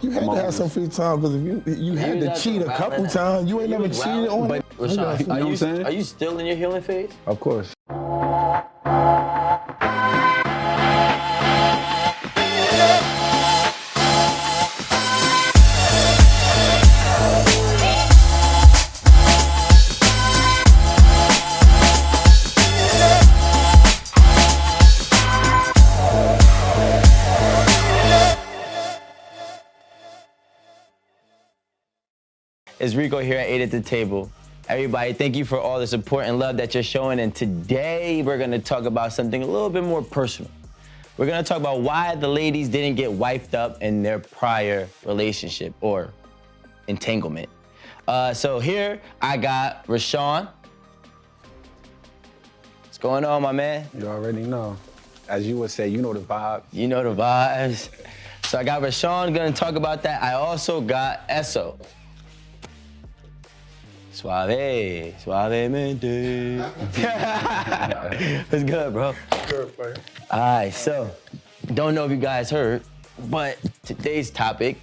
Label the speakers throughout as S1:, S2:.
S1: You had to have some free time because if you had to cheat a couple times, you ain't never cheated on it.
S2: But Rashawn, are you still in your healing phase?
S3: Of course.
S2: It's Rico here at 8 at the Table. Everybody, thank you for all the support and love that you're showing. And today we're gonna talk about something a little bit more personal. We're gonna talk about why the ladies didn't get wiped up in their prior relationship or entanglement. So here I got Rashawn. What's going on, my man?
S3: You already know. As you would say, you know the vibe.
S2: You know the vibes. So I got Rashawn gonna talk about that. I also got Eso. Suavemente. What's good, bro?
S1: Good, man.
S2: All right, so don't know if you guys heard, but today's topic,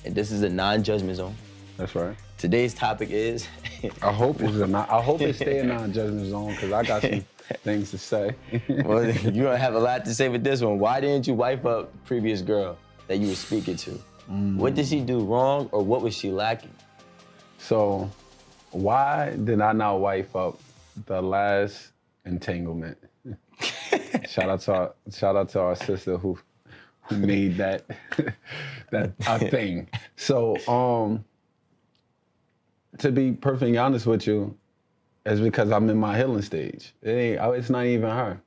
S2: and this is a non-judgment zone.
S3: That's right.
S2: Today's topic is.
S3: I hope it stay a non-judgment zone because I got some things to say.
S2: Well, you're gonna have a lot to say with this one. Why didn't you wipe up previous girl that you were speaking to? What did she do wrong, or what was she lacking?
S3: So, why did I not wipe up the last entanglement? Shout out to our sister who made that a thing. So, to be perfectly honest with you, it's because I'm in my healing stage. It's not even her.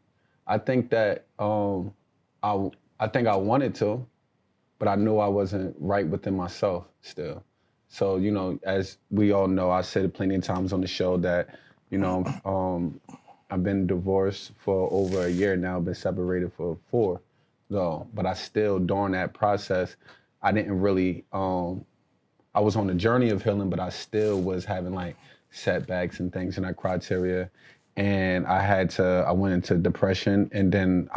S3: I think that I think I wanted to, but I knew I wasn't right within myself still. So, you know, as we all know, I said it plenty of times on the show that, you know, I've been divorced for over a year now, been separated for 4. So, but I still, during that process, I didn't really, I was on the journey of healing, but I still was having like setbacks and things in that criteria. And I went into depression, and then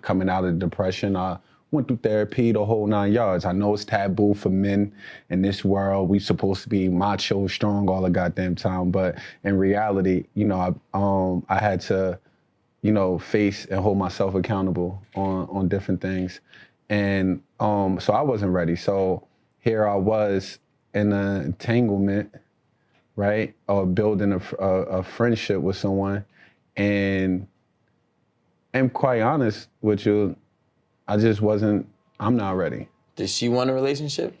S3: coming out of depression, I went through therapy, the whole 9 yards. I know it's taboo for men in this world. We supposed to be macho, strong all the goddamn time. But in reality, you know, I had to, you know, face and hold myself accountable on different things. And so I wasn't ready. So here I was in an entanglement, right? Or building a friendship with someone. And I'm quite honest with you, I'm not ready.
S2: Did she want a relationship?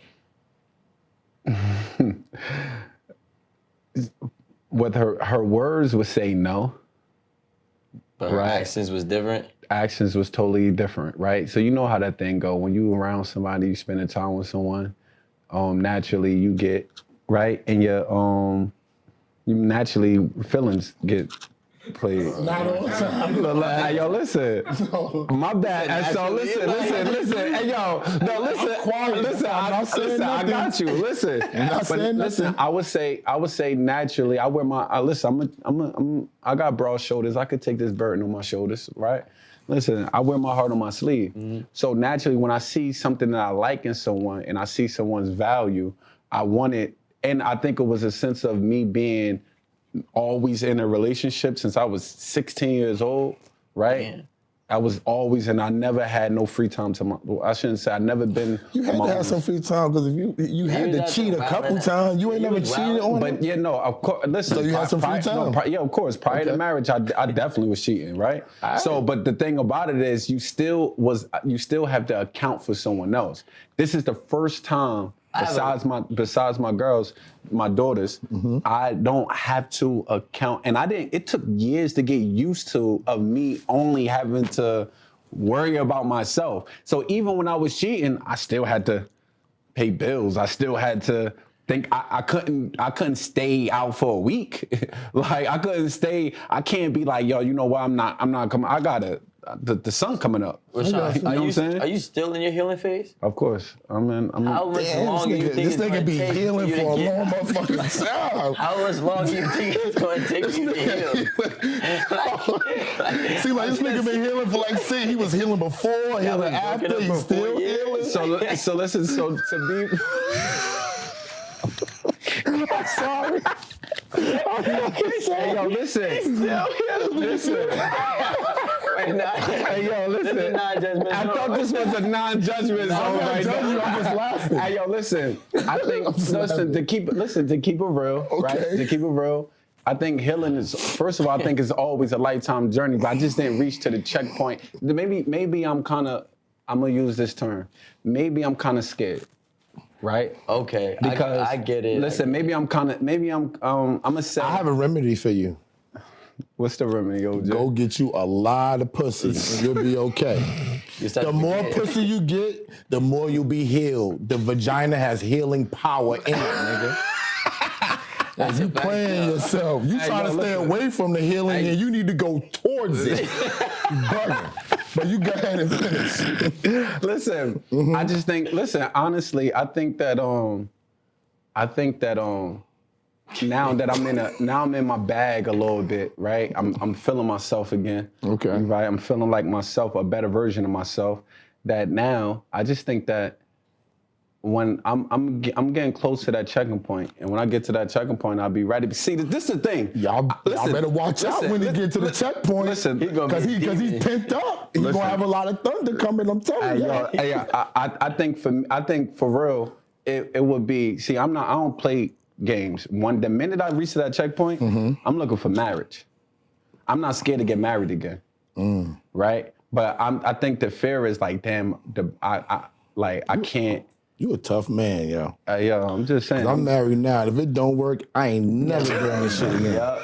S3: With her words would say no.
S2: But her actions was different?
S3: Actions was totally different, right? So you know how that thing go. When you around somebody, you spending time with someone, naturally you get, right? And you naturally feelings get played.
S1: Not all the time.
S3: Hey, yo, listen.
S1: No.
S3: My bad. So listen. Hey, yo, no, listen. I got you. Listen. Listen, I would say naturally. I wear my. I got broad shoulders. I could take this burden on my shoulders, right? Listen, I wear my heart on my sleeve. Mm-hmm. So naturally, when I see something that I like in someone and I see someone's value, I want it. And I think it was a sense of me being always in a relationship since I was 16 years old, right?
S2: Yeah.
S3: I was always, and I never had no free time I shouldn't say I never been.
S1: You had to have some free time because if you had to cheat a couple times, you ain't never cheated on it.
S3: But yeah, no, of course. Listen,
S1: so you had some free time.
S3: Yeah, of course. Prior to marriage, I definitely was cheating, right? So, but the thing about it is, you still have to account for someone else. This is the first time. Besides my girls, my daughters, I don't have to account, and it took years to get used to of me only having to worry about myself. So even when I was cheating, I still had to pay bills. I still had to think I couldn't stay out for a week. Like I can't be like, yo, you know what, I'm not coming. I got the sun coming up.
S2: Rashawn,
S3: you know what I'm saying?
S2: Are you still in your healing phase?
S3: Of course.
S2: How much long do you think
S1: this nigga be healing for a long motherfucking time?
S2: How much long do you think it's going to take you to heal?
S1: See, like this nigga been healing for like, he was healing before, healing after, he's still healing.
S3: So listen, so to be...
S1: I'm sorry.
S3: Hey, yo, listen. Listen. Hey, yo, listen. I thought this was a non-judgment zone right now.
S1: I'm just laughing.
S3: Hey, yo, listen. I think, to keep it real, right? To keep it real, I think healing is, first of all, I think it's always a lifetime journey, but I just didn't reach to the checkpoint. Maybe I'm gonna use this term. Maybe I'm kind of scared. Right?
S2: Okay.
S3: Because
S2: I get it.
S3: Listen, I'm gonna say.
S1: I have a remedy for you.
S3: What's the remedy, OJ?
S1: Go get you a lot of pussy and you'll be okay. The more pussy you get, the more you'll be healed. The vagina has healing power in it, nigga. And you playing yourself. You trying to stay away from the healing and you need to go towards it. But you go ahead and finish.
S3: Listen, I just think, honestly, I think that now that I'm in my bag a little bit, right? I'm feeling myself again.
S1: Okay.
S3: Right? I'm feeling like myself, a better version of myself. That now, I just think that when I'm getting close to that checking point, and when I get to that checking point, I'll be ready. See, this is the thing.
S1: Y'all better watch out when you get to the checkpoint.
S3: Listen,
S1: because he's pent up. He's gonna have a lot of thunder coming. I'm telling you.
S3: I think for real, it would be. See, I don't play games. The minute I reach to that checkpoint, I'm looking for marriage. I'm not scared to get married again. Right? But I think the fear is like, damn, I can't.
S1: You a tough man, yo.
S3: Yo, I'm just saying.
S1: I'm married now. If it don't work, I ain't never doing this shit again.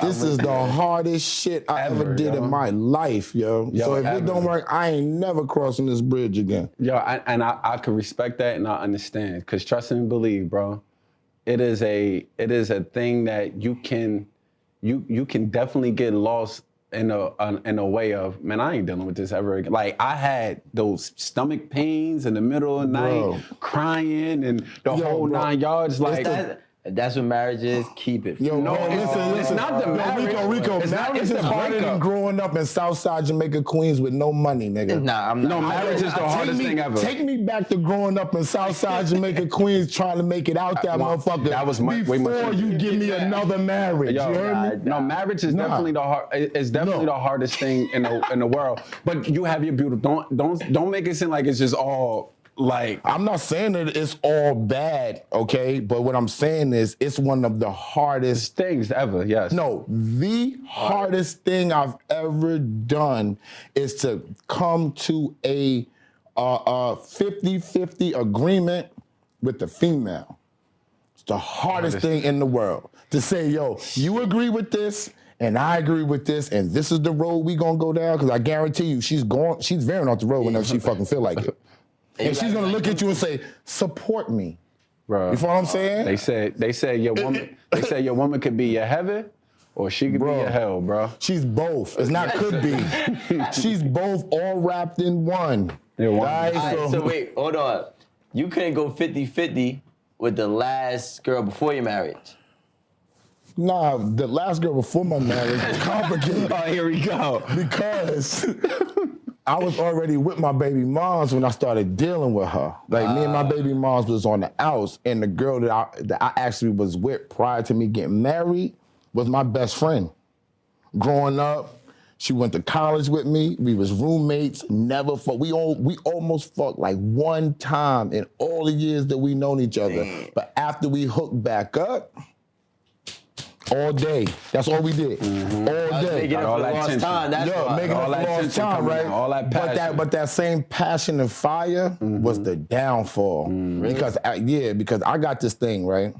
S1: This is the hardest shit I ever did in my life, yo. So if it don't work, I ain't never crossing this bridge again.
S3: Yo, I can respect that and I understand. Because trust and believe, bro. It is a thing that you can definitely get lost in a way of, man, I ain't dealing with this ever again. Like, I had those stomach pains in the middle of the night, crying and the whole 9 yards. Like,
S2: that's what marriage is. Keep it.
S1: Yo, no, listen.
S3: It's not the marriage.
S1: Rico, marriage is harder than growing up in Southside Jamaica, Queens with no money, nigga.
S2: Nah, I'm not.
S3: No, marriage is the hardest thing ever.
S1: Take me back to growing up in Southside Jamaica, Queens, trying to make it out that motherfucker.
S3: That was way much
S1: before you give me another marriage.
S3: Yo,
S1: you heard me?
S3: No, marriage is definitely the hardest thing in the world. But you have your beautiful. Don't make it seem like it's just all. Like,
S1: I'm not saying that it's all bad, okay? But what I'm saying is it's one of the hardest
S3: things ever, yes.
S1: No, the hardest thing I've ever done is to come to a 50-50 agreement with the female. It's the hardest thing in the world. To say, yo, you agree with this, and I agree with this, and this is the road we gonna go down, because I guarantee you she's veering off the road whenever she fucking feel like it. And she's gonna look at you and say, support me.
S3: Bro,
S1: you feel what I'm saying?
S3: They say your woman could be your heaven or she could be your hell, bro.
S1: She's both. It's not could be. She's both, all wrapped in one.
S2: Right? So wait, hold on. You couldn't go 50-50 with the last girl before your marriage.
S1: Nah, the last girl before my marriage was complicated.
S3: Oh, here we go.
S1: Because I was already with my baby moms when I started dealing with her. Like, me and my baby moms was on the outs, and the girl that I actually was with prior to me getting married was my best friend. Growing up, she went to college with me. We was roommates, never fucked. We almost fucked like one time in all the years that we known each other. But after we hooked back up, all day. That's all we did. All day.
S2: Making it for lost time. That's
S1: making it for lost time, right?
S3: All that passion.
S1: But that same passion and fire was the downfall. Because I got this thing, right?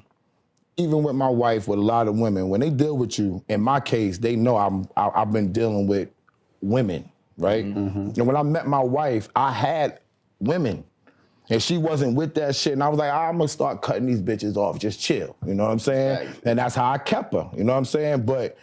S1: Even with my wife, with a lot of women, when they deal with you, in my case, they know I've been dealing with women, right? And when I met my wife, I had women. And she wasn't with that shit. And I was like, I'm gonna start cutting these bitches off. Just chill. You know what I'm saying? Right. And that's how I kept her. You know what I'm saying? But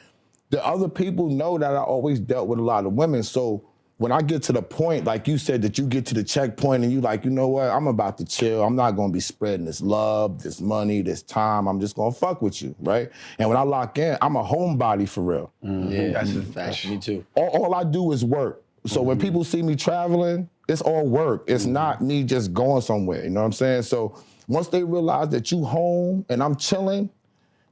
S1: the other people know that I always dealt with a lot of women. So when I get to the point, like you said, that you get to the checkpoint and you like, you know what? I'm about to chill. I'm not gonna be spreading this love, this money, this time. I'm just gonna fuck with you, right? And when I lock in, I'm a homebody for real.
S2: Yeah, that's a fact. Me too.
S1: All I do is work. So when people see me traveling, it's all work. It's not me just going somewhere, you know what I'm saying? So once they realize that you home and I'm chilling,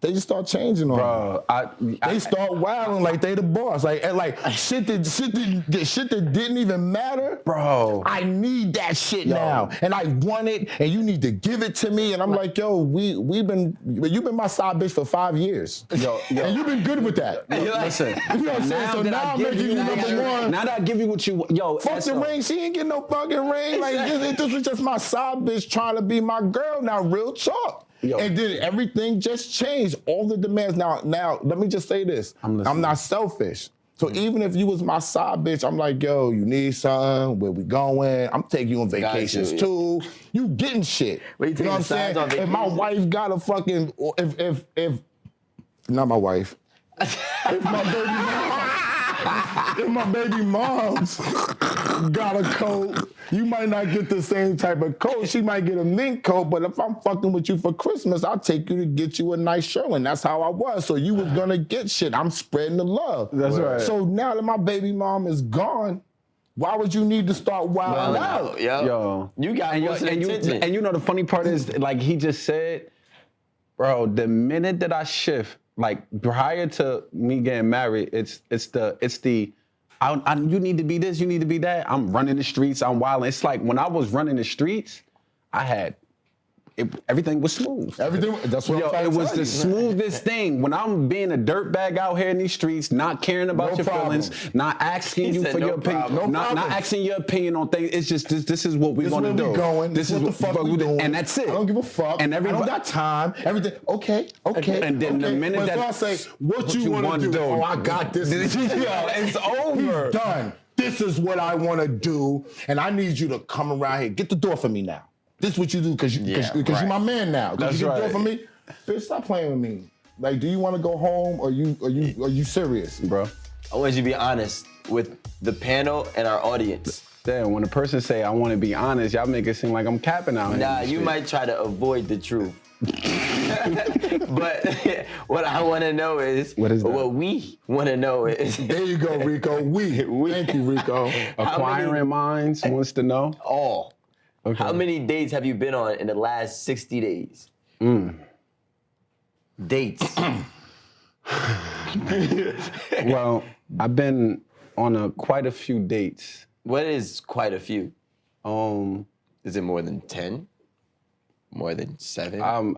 S1: they just start changing on me. They start wilding like they the boss. Like shit that didn't even matter.
S3: Bro.
S1: I need that shit now. And I want it, and you need to give it to me. And I'm like, you've been my side bitch for 5 years.
S3: Yo.
S1: And you've been good with that.
S3: Listen.
S1: You know what I'm saying? So now I'm making you number one.
S3: Now that I give you what you want.
S1: Fuck the ring. She ain't getting no fucking ring. Like this was just my side bitch trying to be my girl. Now real talk. And then everything just changed. All the demands. Now, let me just say this. I'm not selfish. So even if you was my side bitch, I'm like, yo, you need something? Where we going? I'm taking you on vacations too. You getting shit. You know what I'm saying? If my wife got a fucking, if not my wife, if my baby mom's got a coat, you might not get the same type of coat. She might get a mink coat, but if I'm fucking with you for Christmas, I'll take you to get you a nice shirt. And that's how I was. So you was gonna get shit. I'm spreading the love.
S3: That's right.
S1: So now that my baby mom is gone, why would you need to start wilding out?
S3: Yo.
S2: You got
S3: and you know the funny part is, like he just said, bro, the minute that I shift, like prior to me getting married, it's the you need to be this, you need to be that. I'm running the streets, I'm wilding. It's like when I was running the streets, everything was smooth.
S1: That's what I'm trying to tell you.
S3: It was the smoothest thing. When I'm being a dirtbag out here in these streets, not caring about your feelings, not asking you for your opinion, not asking your opinion on things. It's just this is what we want to do.
S1: This is what the fuck we doing.
S3: And that's it.
S1: I don't give a fuck. And I don't got time. Everything. Okay.
S3: And then the minute that
S1: I say, what you want to do? Oh, I got this.
S3: It's over.
S1: He's done. This is what I want to do, and I need you to come around here. Get the door for me now. This is what you do because you're my man now. Because you get the door for me. Bitch, stop playing with me. Like, do you want to go home or are you serious, bro?
S2: I want you to be honest with the panel and our audience.
S3: Damn, when a person say I want to be honest, y'all make it seem like I'm capping out here.
S2: Nah, you might try to avoid the truth. But what I want to know is, what we want to know is.
S1: There you go, Rico. We. Thank you, Rico.
S3: Acquiring Minds wants to know.
S2: All. Okay. How many dates have you been on in the last 60 days? Dates.
S3: Well, I've been on quite a few dates.
S2: What is quite a few? Is it more than 10? More than 7?
S3: I'm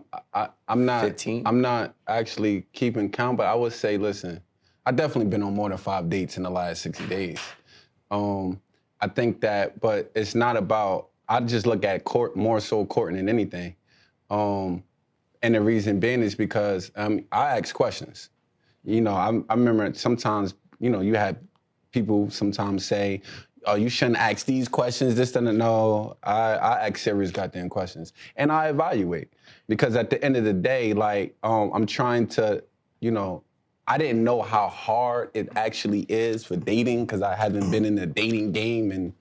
S3: not
S2: 15?
S3: I'm not actually keeping count, but I would say, listen, I've definitely been on more than 5 dates in the last 60 days. I think that, but it's not about, I just look at more so courting than anything. And the reason being is because I ask questions. You know, I remember sometimes, you know, you had people sometimes say, oh, you shouldn't ask these questions, this, that, and no. I ask serious goddamn questions. And I evaluate. Because at the end of the day, like, I'm trying to, you know, I didn't know how hard it actually is for dating because I haven't been in the dating game and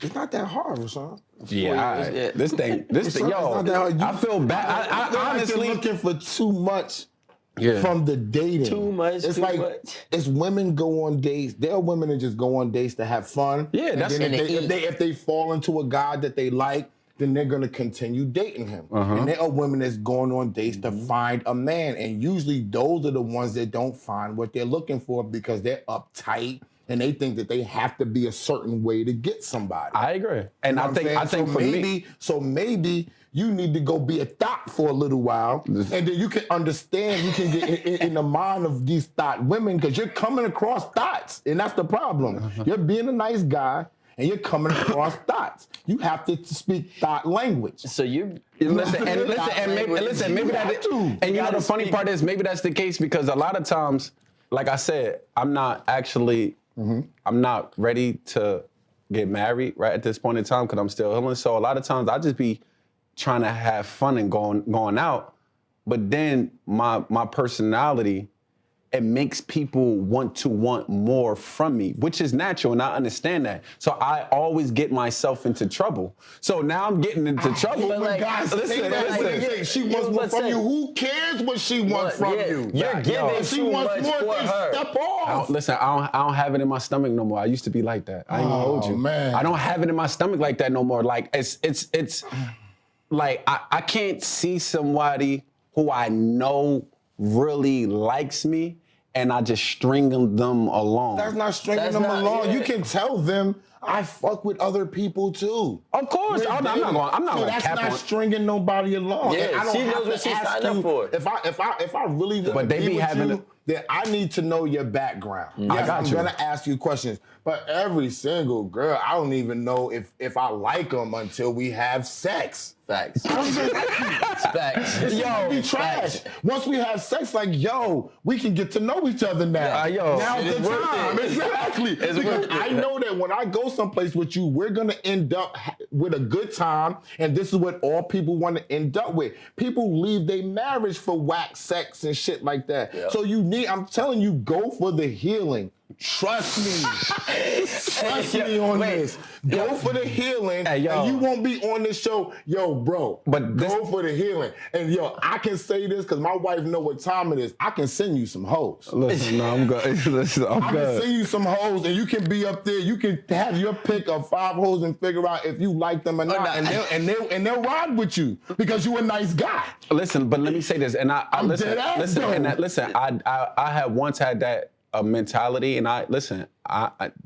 S1: it's not that hard, Rashawn.
S3: Yeah, this thing, yo, I feel bad. I honestly
S1: looking for too much from the dating.
S2: Too much.
S1: It's
S2: too
S1: like
S2: much.
S1: It's women go on dates. There are women that just go on dates to have fun.
S3: Yeah,
S1: and
S3: that's
S1: then if they fall into a guy that they like, then they're gonna continue dating him. And there are women that's going on dates to find a man, and usually those are the ones that don't find what they're looking for because they're uptight. And they think that they have to be a certain way to get somebody.
S3: I agree. And I think for me,
S1: maybe you need to go be a thought for a little while, and then you can understand, you can get in the mind of these thought women, because you're coming across thoughts, and that's the problem. You're being a nice guy, and you're coming across thoughts. You have to speak thought language.
S2: So you
S3: listen, maybe that. And you know the funny part is maybe that's the case because a lot of times, like I said, I'm not actually. I'm not ready to get married right at this point in time because I'm still healing. So a lot of times I just be trying to have fun and going out. But then my personality, it makes people want more from me, which is natural, and I understand that. So I always get myself into trouble. So now I'm getting into trouble.
S1: But like, guys, listen. She wants more from you. Who cares what she wants from you?
S2: You're giving
S1: she
S2: too
S1: wants
S2: much
S1: more,
S2: for
S1: then
S2: her.
S1: step off.
S3: I don't have it in my stomach no more. I used to be like that. I ain't gonna hold you.
S1: Man.
S3: I don't have it in my stomach like that no more. Like it's like I can't see somebody who I know really likes me and I just string them along.
S1: That's not stringing them along. You can tell them I fuck with other people too.
S3: Of course, I'm not gonna
S1: that's
S3: cap
S1: not
S3: on.
S1: stringing nobody along.
S2: Yeah,
S1: and I don't
S2: she
S1: have
S2: knows
S1: to
S2: what she
S1: ask
S2: signed up
S1: you,
S2: for.
S1: If I really want to be with you, then I need to know your background. Yes, I'm gonna ask you questions. But every single girl, I don't even know if I like them until we have sex.
S2: Facts.
S1: Facts. It's gonna be trash. Once we have sex, like, yo, we can get to know each other now. Now's the time. Exactly. Because I know that when I go someplace with you, we're gonna end up with a good time, and this is what all people want to end up with. People leave their marriage for whack sex and shit like that. Yep. So I'm telling you, go for the healing. Trust me. Trust me on this. Go for the healing, and you won't be on this show, yo, bro. But go for the healing. And yo, I can say this because my wife know what time it is. I can send you some hoes.
S3: Listen, no, I'm good.
S1: I can send you some hoes, and you can be up there. You can have your pick of 5 hoes and figure out if you like them or not, and they'll ride with you because you're a nice guy.
S3: Listen, but let me say this, and I had once had that mentality, and I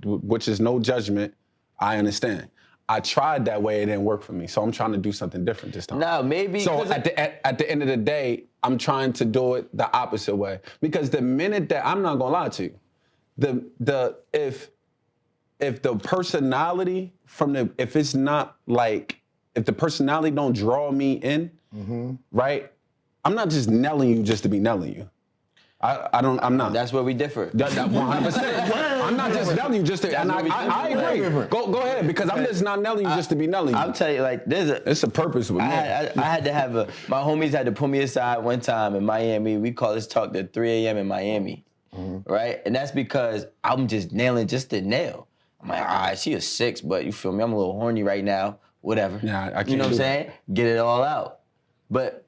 S3: which is no judgment. I understand. I tried that way, it didn't work for me, so I'm trying to do something different this time.
S2: No, maybe.
S3: So at the end of the day, I'm trying to do it the opposite way, because the minute that I'm not gonna lie to you, if the personality if it's not like, if the personality don't draw me in, right? I'm not just nailing you just to be nailing you. I'm not.
S2: That's where we differ.
S3: 100%. I'm not just nailing you just to, and I agree. Go ahead, because I'm just not nailing you just to be nailing you.
S2: I'll tell you, like, it's
S3: a purpose with me.
S2: I had to have my homies had to pull me aside one time in Miami. We call this talk to 3 a.m. in Miami, right? And that's because I'm just nailing just to nail. I'm like, all right, she a 6, but you feel me? I'm a little horny right now, whatever.
S3: Yeah, I can't.
S2: You know what I'm saying? Get it all out. But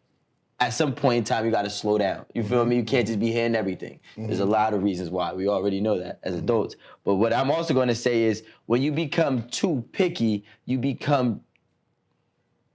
S2: at some point in time, you got to slow down. You feel me? You can't just be hearing everything. There's a lot of reasons why. We already know that as adults. But what I'm also going to say is, when you become too picky, you become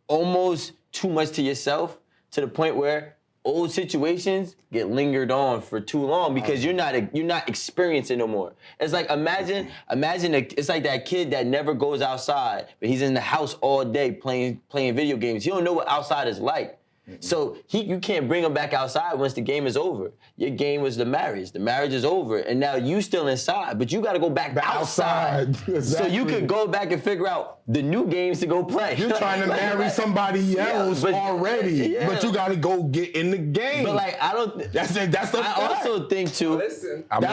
S2: almost too much to yourself, to the point where old situations get lingered on for too long because you're not experiencing no more. It's like, imagine it's like that kid that never goes outside, but he's in the house all day playing video games. He don't know what outside is like. So you can't bring him back outside once the game is over. Your game was the marriage. The marriage is over, and now you still inside, but you got to go back outside. Exactly. So you could go back and figure out the new games to go play.
S1: You're trying to marry somebody else already, but you got to go get in the game.
S2: But like, I don't. I also think too.
S4: Listen,
S2: I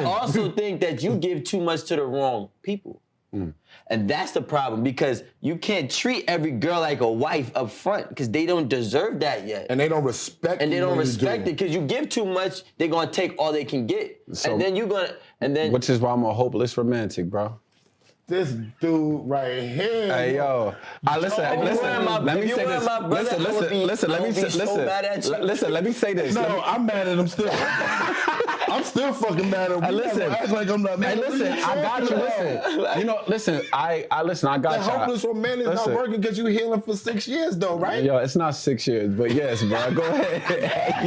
S2: also think that you give too much to the wrong people. And that's the problem, because you can't treat every girl like a wife up front, because they don't deserve that yet.
S1: And they don't respect
S2: And they don't respect it, because you give too much, they're going to take all they can get.
S3: So,
S2: and then you're going to,
S3: which is why I'm a hopeless romantic, bro.
S1: This dude right here.
S3: Hey, yo. Listen, let me say this. Listen, let me say this.
S1: No, I'm mad at him still. I'm still fucking mad at him.
S3: Listen.
S1: Act like I'm not mad.
S3: Hey, listen, I got you. Listen. You know, listen, I got you.
S1: The hopeless romantic is not working because you healing for 6 years, though, right?
S3: Yo, it's not 6 years, but yes, bro. Go ahead.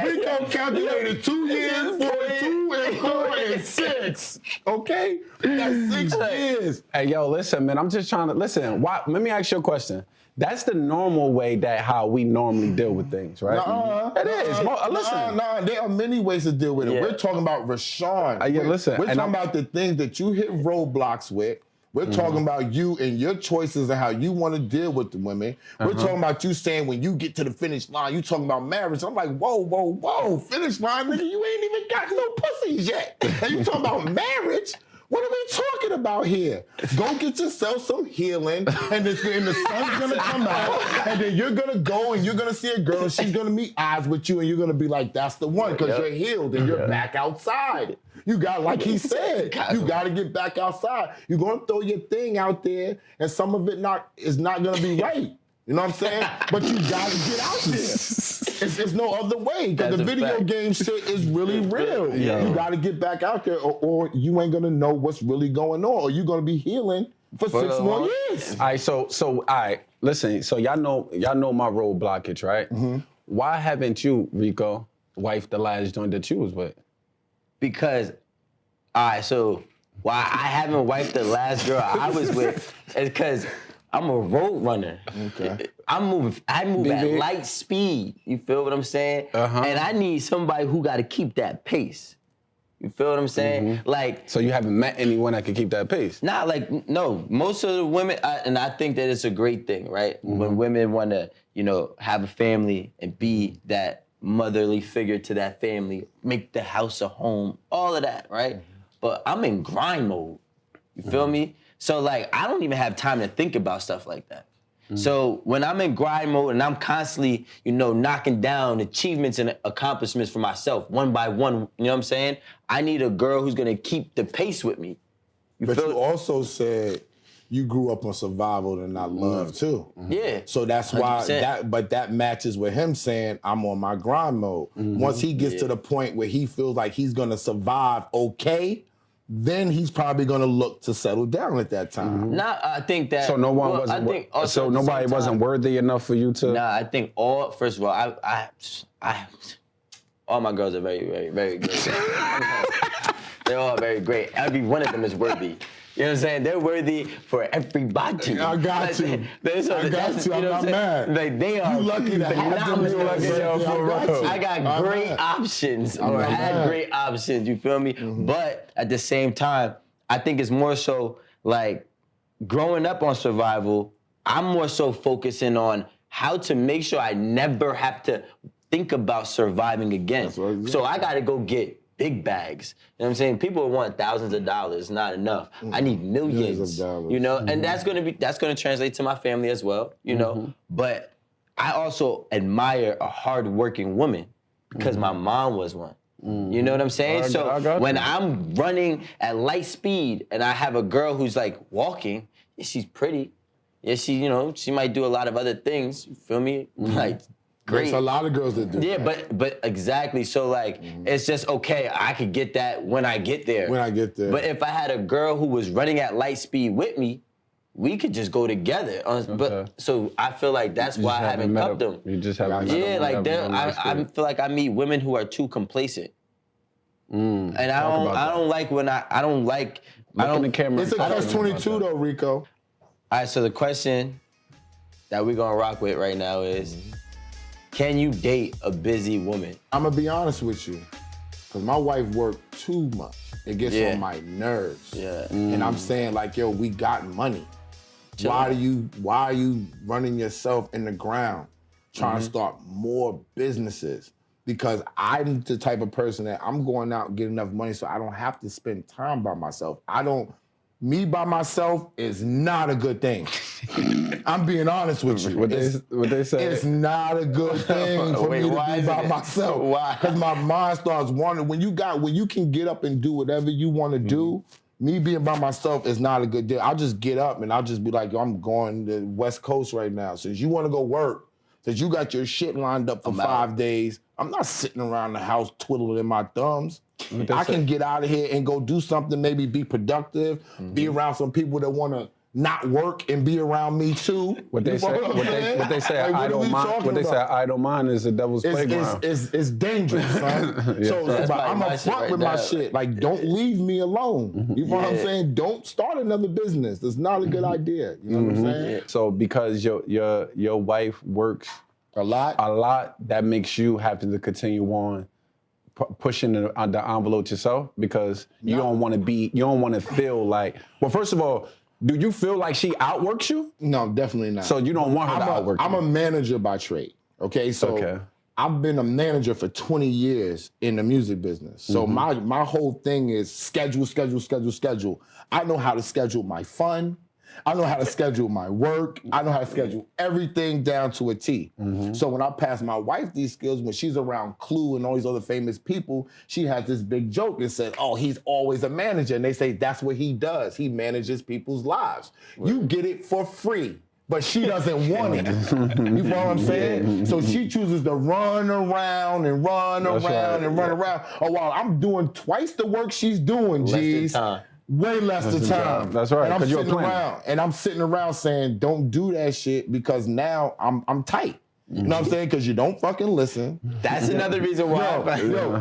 S1: We gonna calculate it 2 years, 42, and 4, and 6. Okay? That's 6 years.
S3: Hey, yo, listen, man. I'm just trying to listen. Why? Let me ask you a question. That's the normal way how we normally deal with things, right? It is. Listen.
S1: There are many ways to deal with it. We're talking about Rashawn.
S3: Listen.
S1: We're talking about the things that you hit roadblocks with. We're talking about you and your choices and how you want to deal with the women. We're talking about you saying when you get to the finish line, you talking about marriage. I'm like, whoa, finish line, nigga, you ain't even got no pussies yet. And you talking about marriage? What are we talking about here? Go get yourself some healing, and the sun's gonna come out, and then you're gonna go and you're gonna see a girl, she's gonna meet eyes with you, and you're gonna be like, that's the one, because you're healed and you're back outside. You got, like he said, you gotta get back outside. You're gonna throw your thing out there, and some of it is not gonna be right. You know what I'm saying? But you gotta get out there. It's no other way, because the video game shit is really real. Yeah. You gotta get back out there, or you ain't gonna know what's really going on, or you're gonna be healing for 6 more years.
S3: All right, so all right, listen. So y'all know my road blockage, right? Mm-hmm. Why haven't you, Rico, wifed the last joint that you was with?
S2: Because, all right, so why I haven't wiped the last girl I was with is because I'm a road runner.
S1: Okay.
S2: I move at light speed. You feel what I'm saying? And I need somebody who got to keep that pace. You feel what I'm saying?
S3: Mm-hmm.
S2: Like,
S3: so you haven't met anyone that can keep that pace?
S2: Not like, no. Most of the women, and I think that it's a great thing, right? Mm-hmm. When women want to, have a family and be that motherly figure to that family, make the house a home, all of that, right? Mm-hmm. But I'm in grind mode. You feel me? So like, I don't even have time to think about stuff like that. Mm-hmm. So when I'm in grind mode and I'm constantly, knocking down achievements and accomplishments for myself, one by one, you know what I'm saying? I need a girl who's gonna keep the pace with me.
S1: But you also said you grew up on survival and not love too.
S2: Mm-hmm. Yeah.
S1: So that's why that matches with him saying I'm on my grind mode. Mm-hmm. Once he gets to the point where he feels like he's gonna survive okay, then he's probably gonna look to settle down at that time.
S2: Mm-hmm. Nah, I think that.
S3: So no one wasn't. So nobody wasn't worthy enough for you to.
S2: Nah, I think first of all, all my girls are very, very, very great. They're all very great. Every one of them is worthy. You know what I'm saying? They're worthy for everybody.
S1: I got you. I got you. I'm not mad.
S2: Like, they are.
S1: You lucky to have them.
S2: I got great options, or had great options. You feel me? Mm-hmm. But at the same time, I think it's more so like growing up on survival. I'm more so focusing on how to make sure I never have to think about surviving again. So I got to go get big bags. You know what I'm saying? People want thousands of dollars, not enough. I need millions of dollars. And that's gonna translate to my family as well, know. But I also admire a hardworking woman because my mom was one. You know what I'm saying? When I'm running at light speed and I have a girl who's like walking, she's pretty. Yeah, she might do a lot of other things. You feel me? Like, great.
S1: There's a lot of girls that do.
S2: Yeah, but exactly. So like, it's just okay. I could get that when I get there. But if I had a girl who was running at light speed with me, we could just go together. But so I feel like that's why I haven't cupped them.
S3: You just haven't.
S2: Yeah, like I feel like I meet women who are too complacent, and I don't like when I don't like.
S3: The camera.
S1: It's a catch-22 though, Rico.
S2: All right. So the question that we're gonna rock with right now is. Can you date a busy woman?
S1: I'm gonna be honest with you, because my wife works too much. It gets on my nerves.
S2: Yeah.
S1: And I'm saying like, yo, we got money. Why are you running yourself in the ground trying to start more businesses? Because I'm the type of person that I'm going out and getting enough money so I don't have to spend time by myself. Me by myself is not a good thing. I'm being honest with you.
S3: What they say?
S1: It's not a good thing for me to be by myself.
S2: Why?
S1: Because my mind starts wandering. When you can get up and do whatever you want to do, me being by myself is not a good deal. I'll just get up and I'll just be like, yo, I'm going to the West Coast right now. Since you want to go work, since you got your shit lined up for 5 days, I'm not sitting around the house twiddling my thumbs. I can get out of here and go do something, maybe be productive, be around some people that want to not work and be around me too.
S3: What they say, idle mind is the devil's playground.
S1: It's dangerous, son. But I'm upfront with my shit. Like, don't leave me alone. You know what I'm saying? Don't start another business. That's not a good idea. You know what I'm saying?
S3: So because your wife works
S1: a lot,
S3: that makes you have to continue on pushing the envelope yourself, because you don't want to feel like, well, first of all, do you feel like she outworks you?
S1: No, definitely not.
S3: So you don't want her to outwork you?
S1: I'm a manager by trade, okay? So I've been a manager for 20 years in the music business. So my whole thing is schedule. I know how to schedule my fun. I know how to schedule my work. I know how to schedule everything down to a T. So when I pass my wife these skills, when she's around Clue and all these other famous people, she has this big joke that says, oh, he's always a manager. And they say, that's what he does. He manages people's lives. You get it for free, but she doesn't want it. You know what I'm saying? So she chooses to run around and run around and run around. Oh, while I'm doing twice the work she's doing, geez. Way less the time.
S3: That's right.
S1: And I'm sitting around saying, don't do that shit because now I'm tight. You know what I'm saying? Because you don't fucking listen.
S2: That's another reason why.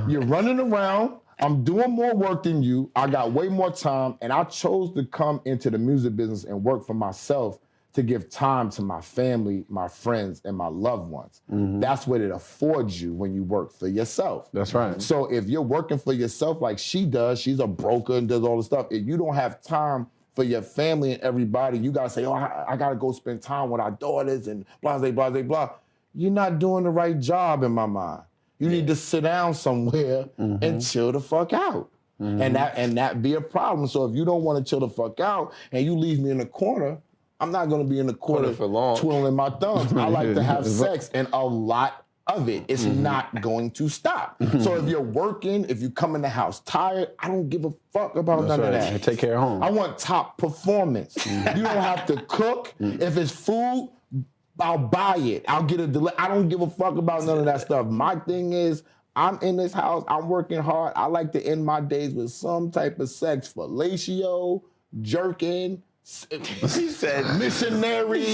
S1: You're running around. I'm doing more work than you. I got way more time. And I chose to come into the music business and work for myself to give time to my family, my friends, and my loved ones. That's what it affords you when you work for yourself.
S3: That's right.
S1: So if you're working for yourself like she does, she's a broker and does all the stuff. If you don't have time for your family and everybody, you gotta say, oh, I gotta go spend time with our daughters and blah, blah, blah, blah, blah. You're not doing the right job in my mind. You need to sit down somewhere and chill the fuck out. And that be a problem. So if you don't wanna chill the fuck out and you leave me in the corner, I'm not gonna be in the corner
S2: for long,
S1: twiddling my thumbs. I like to have sex, and a lot of it is not going to stop. So if you're working, if you come in the house tired, I don't give a fuck about none of that.
S3: Take care of home.
S1: I want top performance. You don't have to cook. If it's food, I'll buy it. I'll get it. I don't give a fuck about none of that stuff. My thing is, I'm in this house, I'm working hard. I like to end my days with some type of sex, fellatio, jerking,
S2: He said
S1: missionary,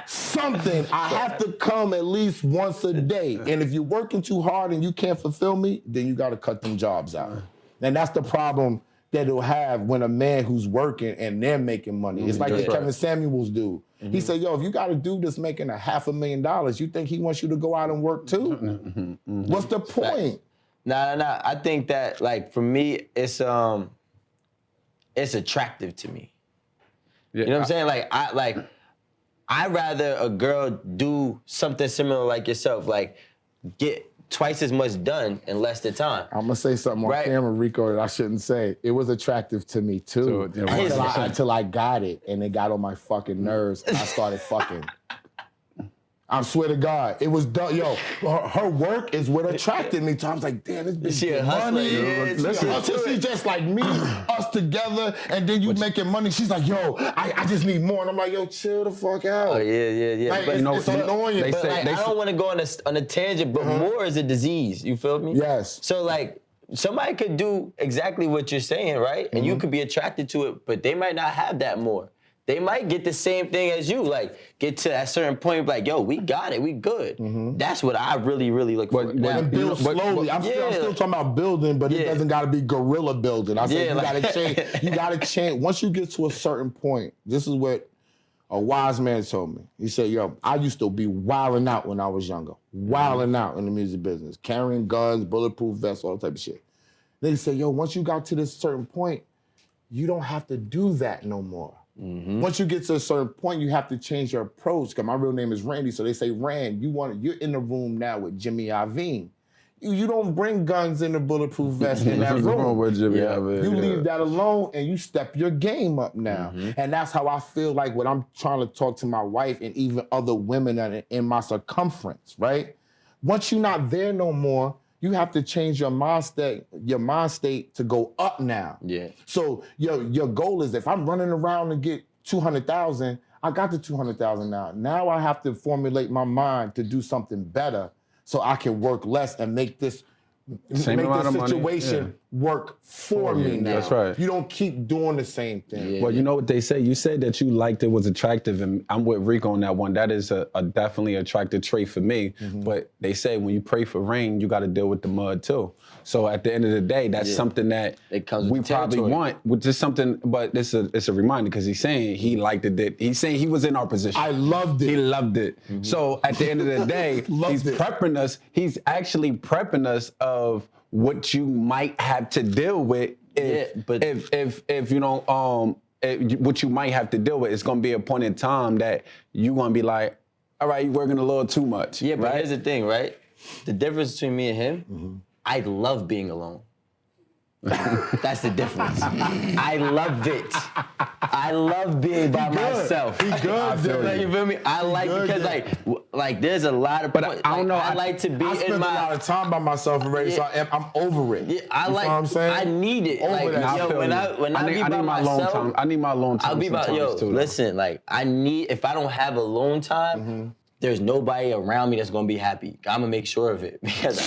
S1: something. I have to come at least once a day. And if you're working too hard and you can't fulfill me, then you gotta cut them jobs out. And that's the problem that it'll have when a man who's working and they're making money. It's like the Kevin Samuels dude. He said, yo, if you got a dude that's making $500,000, you think he wants you to go out and work too? What's the point?
S2: Nah. I think that, like, for me, it's attractive to me. You know what I'm saying? I'd rather a girl do something similar like yourself, like get twice as much done in less the time.
S1: I'm gonna say something on camera, Rico, that I shouldn't say. It was attractive to me too, until I got it, and it got on my fucking nerves, and I started fucking. I swear to God, it was done. Yo, her work is what attracted me to. I was like, damn, this bitch
S2: She a hustler.
S1: money.
S2: Yeah,
S1: She's just like me, us together, and then you making money. She's like, yo, I just need more. And I'm like, yo, chill the fuck out.
S2: Oh, yeah.
S1: Like,
S2: But
S1: it's annoying.
S2: I don't want to go on a tangent, but more is a disease. You feel me?
S1: Yes.
S2: So, like, somebody could do exactly what you're saying, right? And you could be attracted to it, but they might not have that more. They might get the same thing as you, like get to a certain point, like, yo, we got it, we good. That's what I really look for.
S1: And build slowly. I'm still talking about building, but it doesn't got to be guerrilla building. I said you got to change. You got to change. Once you get to a certain point, this is what a wise man told me. He said, yo, I used to be wilding out when I was younger, wilding out in the music business, carrying guns, bulletproof vests, all that type of shit. They said, yo, once you got to this certain point, you don't have to do that no more. Once you get to a certain point, you have to change your approach. Because my real name is Randy, so they say, Rand, you're in the room now with জ্যামিয়া 𝗚𝗵. You don't bring guns in the bulletproof vest in that room. You leave that alone and you step your game up now. And that's how I feel like when I'm trying to talk to my wife and even other women that are in my circumference, right? Once you're not there no more, you have to change your mind state to go up now. Yeah. So your goal is, if I'm running around and get 200,000, I got the 200,000 now. Now I have to formulate my mind to do something better so I can work less and make this situation work for me now.
S3: That's right.
S1: You don't keep doing the same thing.
S3: Well, you know what they say? You said that you liked it, was attractive, and I'm with Rico on that one. That is a definitely attractive trait for me. But they say when you pray for rain, you got to deal with the mud too. So at the end of the day, that's something that we probably want, which is something, but it's a reminder, because he's saying he liked it. He's saying he was in our position.
S1: I loved it.
S3: He loved it. So at the end of the day, he's prepping us. He's actually prepping us of what you might have to deal with if you know what you might have to deal with. It's gonna be a point in time that you're gonna be like, all right, you're working a little too much.
S2: Yeah, but here's the thing, right? The difference between me and him, I love being alone. That's the difference. I love it. I love being by myself.
S1: He good.
S2: Like, you feel me? I like because like there's a lot of.
S3: But I don't know.
S2: I like to be
S1: I spent
S2: in my.
S1: a lot of time by myself already, so I'm over it.
S2: Yeah, I
S1: you
S2: like.
S1: Know what I'm saying?
S2: I need it.
S1: Over
S2: Like,
S1: that.
S2: yo, when I be by myself,
S3: I need my alone time.
S2: I'll be about
S3: too.
S2: Listen, like I need. If I don't have alone time. There's nobody around me that's gonna be happy. I'm gonna make sure of it because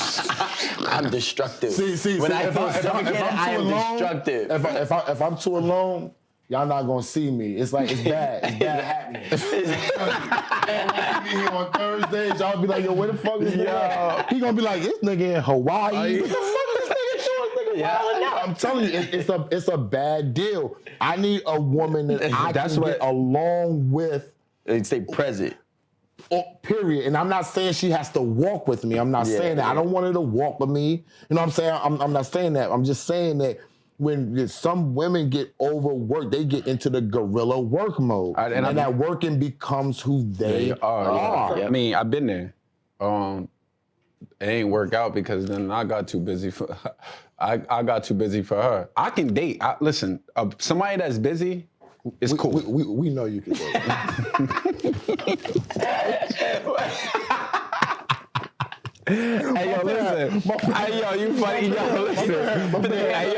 S2: I'm destructive.
S1: See,
S2: when I
S1: if
S2: feel
S1: I'm
S2: suffocated, I am destructive.
S1: If I'm too alone, y'all not gonna see me. It's like, it's bad. It's bad happening. See me here on Thursdays, y'all be like, yo, where the fuck is nigga? He gonna be like, this nigga in Hawaii. What the fuck this nigga doing? This nigga wilding out. I'm telling you, it's a bad deal. I need a woman that I can get along with.
S2: And stay present.
S1: Period. And I'm not saying she has to walk with me. I'm not saying that. I don't want her to walk with me. You know what I'm saying? I'm not saying that. I'm just saying that when some women get overworked, they get into the guerrilla work mode. And that working becomes who they are.
S3: I mean, I've been there. It ain't work out because then I got too busy for I got too busy for her. I can date. Listen, somebody that's busy, it's cool.
S1: We know you can date.
S3: Hey, yo, listen. Hey, yo, you funny. Yo, listen. Hey,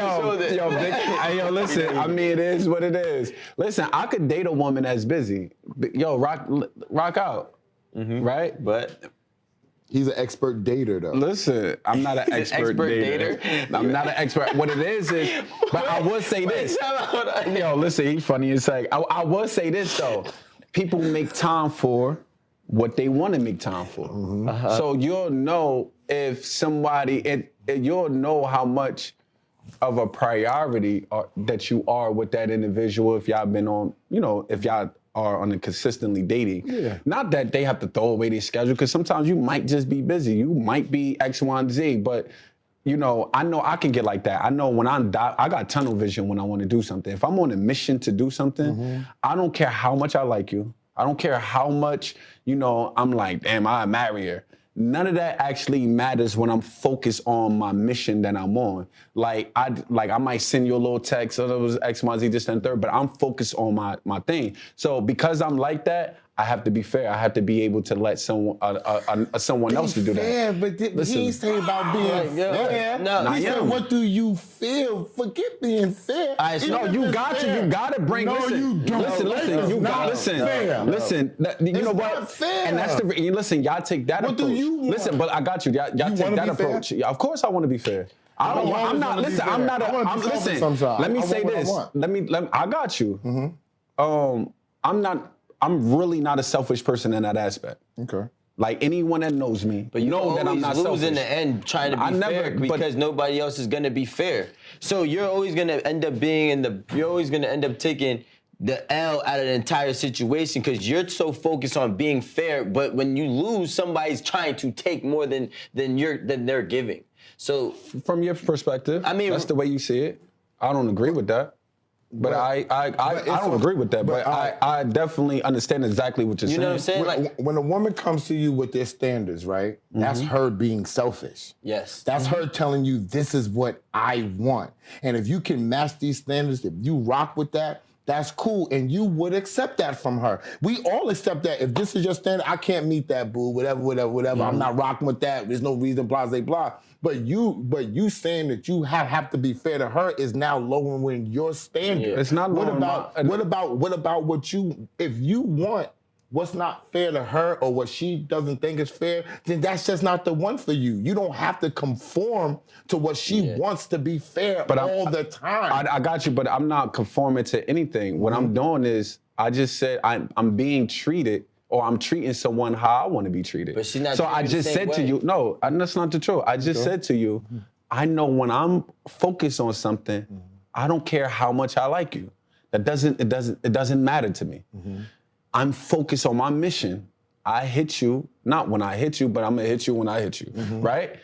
S3: yo, listen. I mean, it is what it is. Listen, I could date a woman that's busy. Yo, rock out. Right?
S2: But
S1: he's an expert dater, though.
S3: Listen, I'm not an expert dater. I'm not an expert. What it is, but I will say this. Yo, listen, he's funny as heck. I will say this, though. People make time for what they want to make time for. So you'll know if somebody, you'll know how much of a priority that you are with that individual if y'all been on, if y'all are on a consistently dating. Yeah. Not that they have to throw away their schedule, because sometimes you might just be busy. You might be X, Y, and Z, but I know I can get like that. I know when I got tunnel vision when I want to do something. If I'm on a mission to do something, I don't care how much I like you. I don't care how much, I'm like, damn, I marry her. None of that actually matters when I'm focused on my mission that I'm on. Like I might send you a little text, it was X, Y, Z, this, and third, but I'm focused on my thing. So because I'm like that, I have to be fair. I have to be able to let someone else to do that.
S1: But he ain't saying about being fair.
S2: No,
S1: he said, what do you feel? Forget being fair.
S3: No, you gotta bring.
S1: No,
S3: listen,
S1: you don't.
S3: Listen, you got listen. You know what?
S1: Not fair.
S3: And that's listen. Y'all take that approach.
S1: What do you want?
S3: Listen, but I got you. Y'all take that approach. Yeah, of course, I want to be fair. I'm not. Listen, I'm not. Listen. Let me say this. I got you. I'm really not a selfish person in that aspect.
S1: Okay.
S3: Like anyone that knows me,
S2: but you
S3: know that I'm not
S2: lose
S3: selfish.
S2: in the end trying to be fair because nobody else is gonna be fair. So you're always gonna end up taking the L out of the entire situation because you're so focused on being fair. But when you lose, somebody's trying to take more than they're giving. So
S3: from your perspective, I mean, that's the way you see it. I don't agree with that. But I don't agree with that. But I definitely understand exactly what you're saying.
S2: You know what I'm saying?
S1: When a woman comes to you with their standards, right? That's her being selfish.
S2: Yes.
S1: That's her telling you, this is what I want. And if you can match these standards, if you rock with that, that's cool. And you would accept that from her. We all accept that. If this is your standard, I can't meet that, boo. Whatever. I'm not rocking with that. There's no reason, blah, blah, blah. But you saying that you have to be fair to her is now lowering your standard.
S3: Yeah. It's not lowering.
S1: What about what you, if you want what's not fair to her or what she doesn't think is fair, then that's just not the one for you. You don't have to conform to what she wants to be fair all the time.
S3: I got you, but I'm not conforming to anything. What I'm doing is, I just said I'm being treated, or I'm treating someone how I want to be treated.
S2: But she's not.
S3: So I just said to you, no, that's not the truth. I just said to you, I know when I'm focused on something, I don't care how much I like you. It doesn't matter to me. I'm focused on my mission. I hit you, not when I hit you, but I'm gonna hit you when I hit you, right?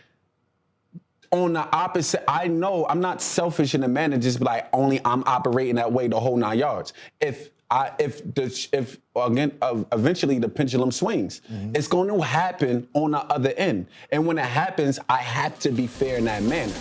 S3: On the opposite, I know I'm not selfish in the manner just be like, only I'm operating that way the whole 9 yards. If eventually the pendulum swings, it's going to happen on the other end. And when it happens, I have to be fair in that manner.